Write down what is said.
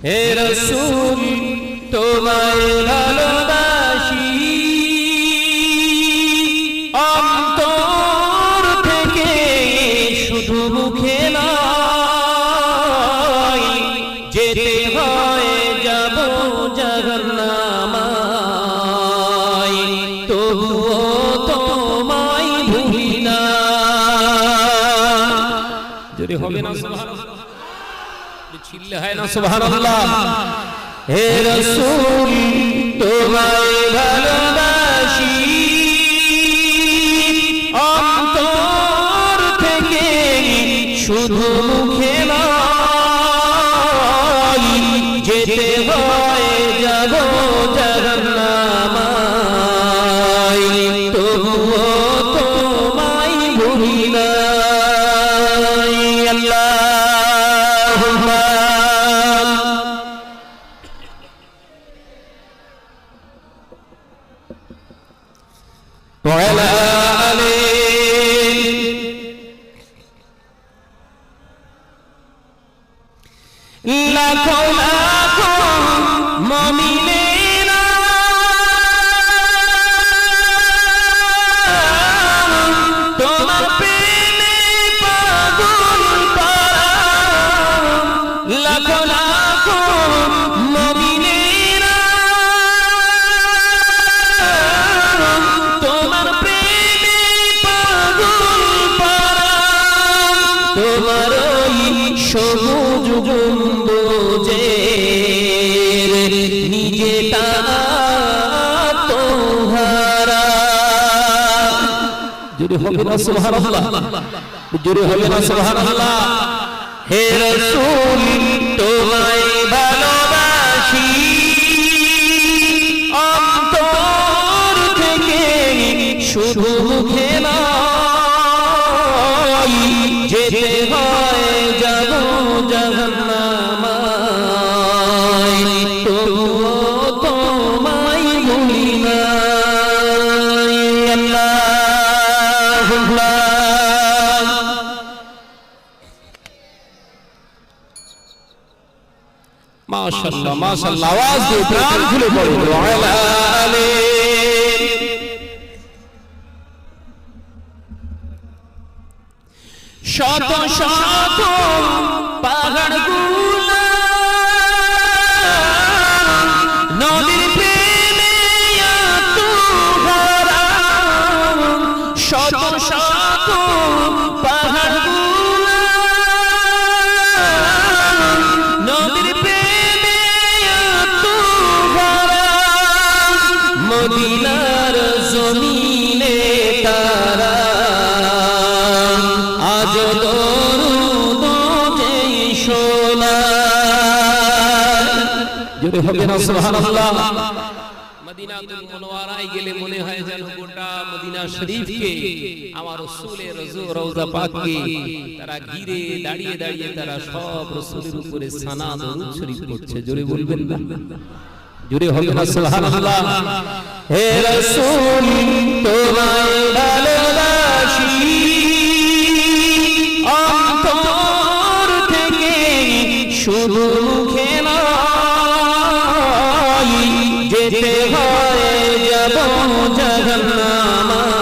হে রাসূল তোমায় ভালোবাসি অন্তর থেকে শুধু মুখে নয় যেতে হয় যাব জাহান্নামায় তবুও তোমায় ভুলি না যদি হবে না সুবহানাল্লাহ চিল্লা হয় না সুবহানাল্লাহ হে রাসূল তোমায় ভালোবাসি অন্তর থেকে শুধু মুখে নয় যেতে হয় যাব জাহান্নামায় তবুও তোমায় ভুলি না আল্লাহুম্মা وعلى آله লাখো লাখো মুমিনেরা তোমার প্রেমে পাগল পারা লাখো লাখো মুমিনেরা তোমার প্রেমে পাগল পারা তোমার ওই সবুজ গম্বুজের নিজেটা তোহারা জোরে হবে না সুবহানাল্লাহ জোরে হবে না সুবহানাল্লাহ হে রাসূল তোমায় ভালোবাসি অন্তর থেকে শুধু মুখে নয় যেতে হয় যাব জাহান্নামায় তবুও তোমায় ভুলি না আল্লাহুম্মা মাশাআল্লাহ মাশাআল্লাহ আওয়াজ দিয়ে প্রাণ খুলে পড়ো ওয়ালা আলিহি শত শত পাহাড়গুলো নদীর প্রেমে আত্মহারা শত শত পাহাড়গুলো নদীর প্রেমে আত্মহারা মদিনার জমিনে তারা আজ দরুদ যে শোনা জোরে হবে না সুবহানাল্লাহ মদিনাতুল মুনওয়ারায় গেলে মনে হয় যেন গোটা মদিনা শরীফকে আমার রাসূলের রওজা পাককে তারা ঘিরে দাঁড়িয়ে দাঁড়িয়ে তারা সব রাসূলের উপরে সানা দরুদ শরীফ পড়ছে জোরে বলবেন না জোরে হবে না সুবহানাল্লাহ হে রাসূল তোমায় ভালোবাসি অন্তর থেকে শুধু মুখে নয় যেতে হয় যাব জাহান্নামায়